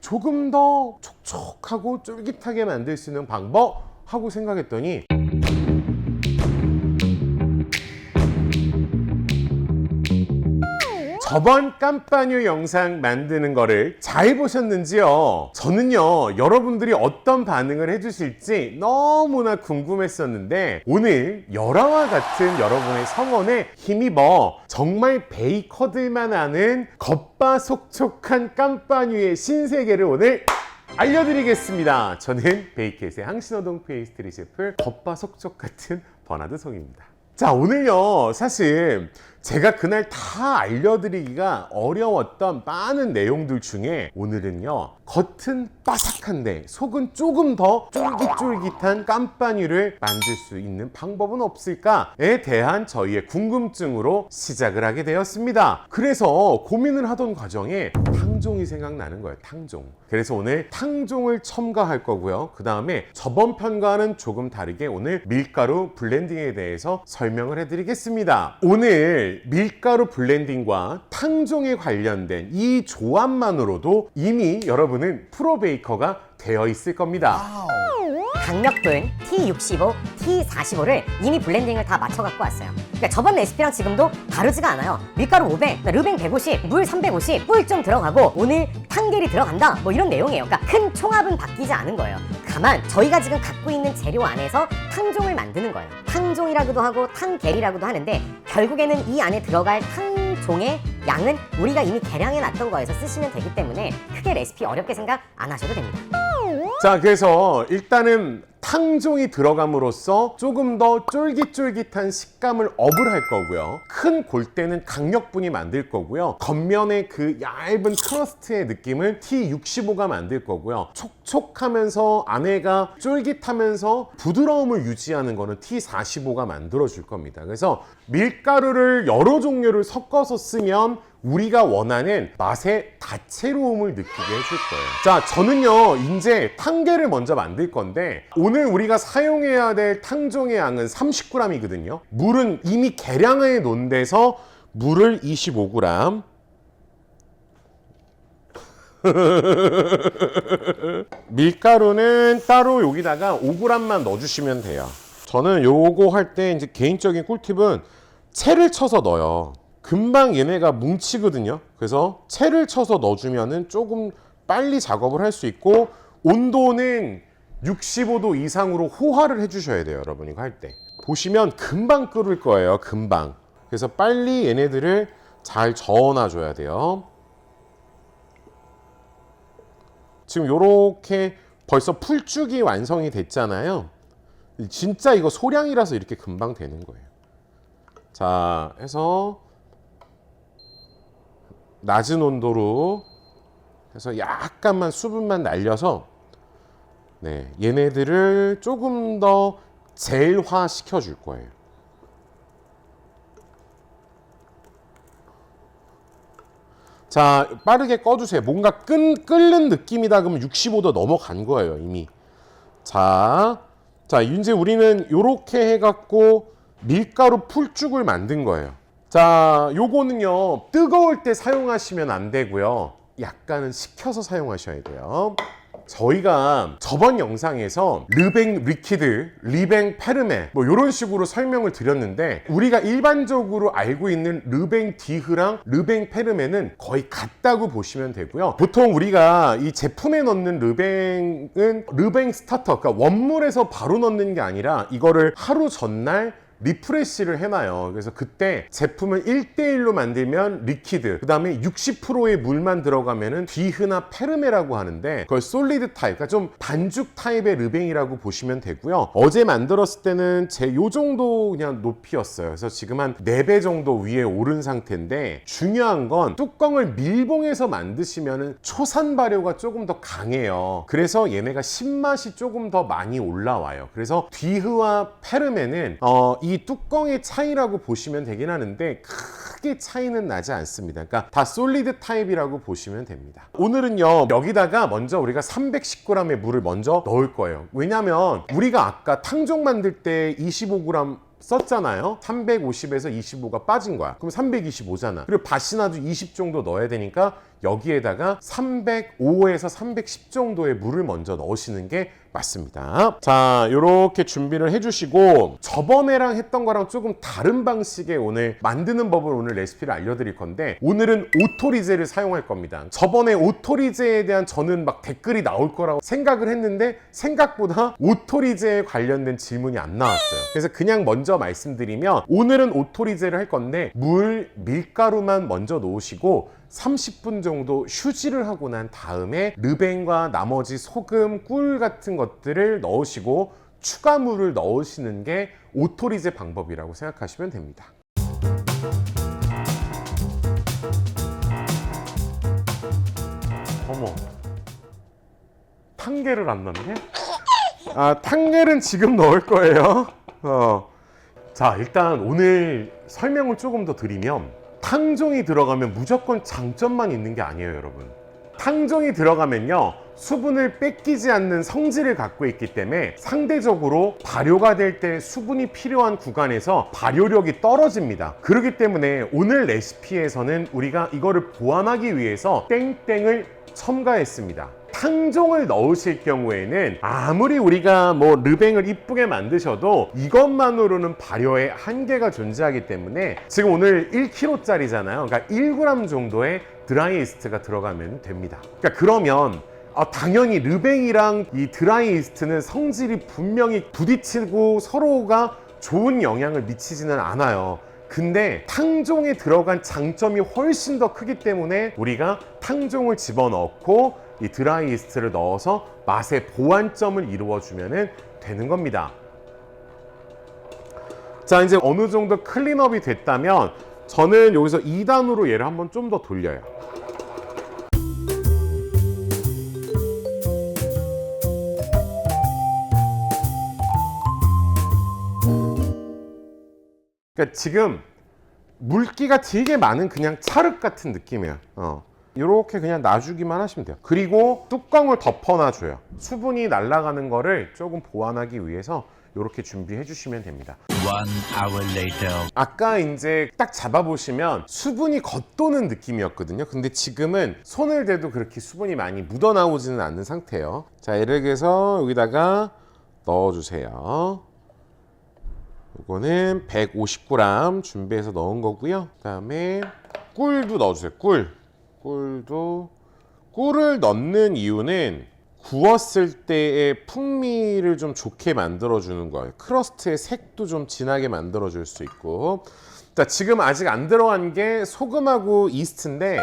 조금 더 촉촉하고 쫄깃하게 만들 수 있는 방법 하고 생각했더니 저번 깜빠뉴 영상 만드는 거를 잘 보셨는지요? 저는요, 여러분들이 어떤 반응을 해주실지 너무나 궁금했었는데 오늘 열화와 같은 여러분의 성원에 힘입어 정말 베이커들만 아는 겉바속촉한 깜빠뉴의 신세계를 오늘 알려드리겠습니다. 저는 베이켓의 항신호동 페이스트리 셰프 겉바속촉 같은 버나드 송입니다. 자, 오늘요, 사실 제가 그날 다 알려드리기가 어려웠던 많은 내용들 중에 오늘은요, 겉은 바삭한데 속은 조금 더 쫄깃쫄깃한 깜빠뉴를 만들 수 있는 방법은 없을까에 대한 저희의 궁금증으로 시작을 하게 되었습니다. 그래서 고민을 하던 과정에 탕종이 생각나는 거예요. 탕종. 그래서 오늘 탕종을 첨가할 거고요. 그 다음에 저번 편과는 조금 다르게 오늘 밀가루 블렌딩에 대해서 설명을 해드리겠습니다. 오늘 밀가루 블렌딩과 탕종에 관련된 이 조합만으로도 이미 여러분은 프로 베이커가 되어 있을 겁니다. 강력분 T65, T45를 이미 블렌딩을 다 맞춰 갖고 왔어요. 그러니까 저번 레시피랑 지금도 다르지가 않아요. 밀가루 500, 르뱅 150, 물 350, 꿀 좀 들어가고 오늘 탕겔이 들어간다, 뭐 이런 내용이에요. 그러니까 큰 총합은 바뀌지 않은 거예요. 다만 저희가 지금 갖고 있는 재료 안에서 탕종을 만드는 거예요. 탕종이라고도 하고 탕겔이라고도 하는데 결국에는 이 안에 들어갈 탕종의 양은 우리가 이미 계량해 놨던 거에서 쓰시면 되기 때문에 크게 레시피 어렵게 생각 안 하셔도 됩니다. 자, 그래서 일단은 탕종이 들어감으로써 조금 더 쫄깃쫄깃한 식감을 업을 할 거고요. 큰 골대는 강력분이 만들 거고요. 겉면의 그 얇은 크러스트의 느낌을 T65가 만들 거고요. 촉촉하면서 안에가 쫄깃하면서 부드러움을 유지하는 거는 T45가 만들어 줄 겁니다. 그래서 밀가루를 여러 종류를 섞어서 쓰면 우리가 원하는 맛의 다채로움을 느끼게 해줄 거예요. 자, 저는요, 이제 탕겔을 먼저 만들 건데 오늘 우리가 사용해야 될 탕종의 양은 30g이거든요. 물은 이미 계량해 놓은 데서 물을 25g, 밀가루는 따로 여기다가 5g만 넣어주시면 돼요. 저는 요거 할 때 이제 개인적인 꿀팁은 채를 쳐서 넣어요. 금방 얘네가 뭉치거든요. 그래서 채를 쳐서 넣어주면은 조금 빨리 작업을 할 수 있고 온도는 65도 이상으로 호화를 해주셔야 돼요. 여러분 이거 할 때 보시면 금방 끓을 거예요. 금방. 그래서 빨리 얘네들을 잘 저어놔 줘야 돼요. 지금 요렇게 벌써 풀쭉이 완성이 됐잖아요. 진짜 이거 소량이라서 이렇게 금방 되는 거예요. 자, 해서 낮은 온도로 해서 약간만 수분만 날려서 네, 얘네들을 조금 더 젤화 시켜 줄 거예요. 자, 빠르게 꺼주세요. 뭔가 끓는 느낌이다 그러면 65도 넘어간 거예요, 이미. 자, 이제 우리는 이렇게 해갖고 밀가루 풀쭉을 만든 거예요. 자, 요거는요, 뜨거울 때 사용하시면 안 되고요. 약간은 식혀서 사용하셔야 돼요. 저희가 저번 영상에서 르뱅 리퀴드, 리뱅 페르메 뭐 이런 식으로 설명을 드렸는데 우리가 일반적으로 알고 있는 르뱅 디흐랑 르뱅 페르메는 거의 같다고 보시면 되고요. 보통 우리가 이 제품에 넣는 르뱅은 르뱅 스타터, 그러니까 원물에서 바로 넣는 게 아니라 이거를 하루 전날 리프레시를 해놔요. 그래서 그때 제품을 1대1로 만들면 리퀴드, 그 다음에 60%의 물만 들어가면은 디흐나 페르메라고 하는데 그걸 솔리드 타입, 그러니까 좀 반죽 타입의 르뱅이라고 보시면 되고요. 어제 만들었을 때는 제 요 정도 그냥 높이였어요. 그래서 지금 한 4배 정도 위에 오른 상태인데 중요한 건 뚜껑을 밀봉해서 만드시면은 초산 발효가 조금 더 강해요. 그래서 얘네가 신맛이 조금 더 많이 올라와요. 그래서 디흐와 페르메는 이 뚜껑의 차이라고 보시면 되긴 하는데 크게 차이는 나지 않습니다. 그러니까 다 솔리드 타입이라고 보시면 됩니다. 오늘은요, 여기다가 먼저 우리가 310g의 물을 먼저 넣을 거예요. 왜냐면 우리가 아까 탕종 만들 때 25g 썼잖아요. 350에서 25가 빠진 거야. 그럼 325잖아. 그리고 밭이나도 20 정도 넣어야 되니까 여기에다가 305에서 310 정도의 물을 먼저 넣으시는 게 맞습니다. 자, 요렇게 준비를 해주시고 저번에랑 했던 거랑 조금 다른 방식의 오늘 만드는 법을 오늘 레시피를 알려드릴 건데 오늘은 오토리제를 사용할 겁니다. 저번에 오토리제에 대한 저는 막 댓글이 나올 거라고 생각을 했는데 생각보다 오토리제에 관련된 질문이 안 나왔어요. 그래서 그냥 먼저 말씀드리면 오늘은 오토리제를 할 건데 물, 밀가루만 먼저 놓으시고 30분 정도 휴지를 하고 난 다음에 르뱅과 나머지 소금, 꿀 같은 것들을 넣으시고 추가 물을 넣으시는 게 오토리제 방법이라고 생각하시면 됩니다. 어머, 탕계를 안 넣네? 아, 탕계는 지금 넣을 거예요. 자, 일단 오늘 설명을 조금 더 드리면 탕종이 들어가면 무조건 장점만 있는 게 아니에요, 여러분. 탕종이 들어가면요, 수분을 뺏기지 않는 성질을 갖고 있기 때문에 상대적으로 발효가 될 때 수분이 필요한 구간에서 발효력이 떨어집니다. 그렇기 때문에 오늘 레시피에서는 우리가 이거를 보완하기 위해서 땡땡을 첨가했습니다. 탕종을 넣으실 경우에는 아무리 우리가 뭐 르뱅을 이쁘게 만드셔도 이것만으로는 발효에 한계가 존재하기 때문에 지금 오늘 1kg짜리잖아요. 그러니까 1g 정도의 드라이 이스트가 들어가면 됩니다. 그러니까 그러면 당연히 르뱅이랑 이 드라이 이스트는 성질이 분명히 부딪히고 서로가 좋은 영향을 미치지는 않아요. 근데 탕종에 들어간 장점이 훨씬 더 크기 때문에 우리가 탕종을 집어넣고 이 드라이 이스트를 넣어서 맛의 보완점을 이루어주면 되는 겁니다. 자, 이제 어느 정도 클린업이 됐다면 저는 여기서 2단으로 얘를 한번 좀 더 돌려요. 그러니까 지금 물기가 되게 많은 그냥 찰흙 같은 느낌이에요. 이렇게 그냥 놔주기만 하시면 돼요. 그리고 뚜껑을 덮어놔줘요. 수분이 날아가는 거를 조금 보완하기 위해서 이렇게 준비해 주시면 됩니다. 1 hour later. 아까 이제 딱 잡아보시면 수분이 겉도는 느낌이었거든요. 근데 지금은 손을 대도 그렇게 수분이 많이 묻어나오지는 않는 상태예요. 자, 예를 들어서 여기다가 넣어주세요. 이거는 150g 준비해서 넣은 거고요. 그 다음에 꿀도 넣어주세요. 꿀을 넣는 이유는 구웠을 때의 풍미를 좀 좋게 만들어주는 거예요. 크러스트의 색도 좀 진하게 만들어줄 수 있고. 자, 지금 아직 안 들어간 게 소금하고 이스트인데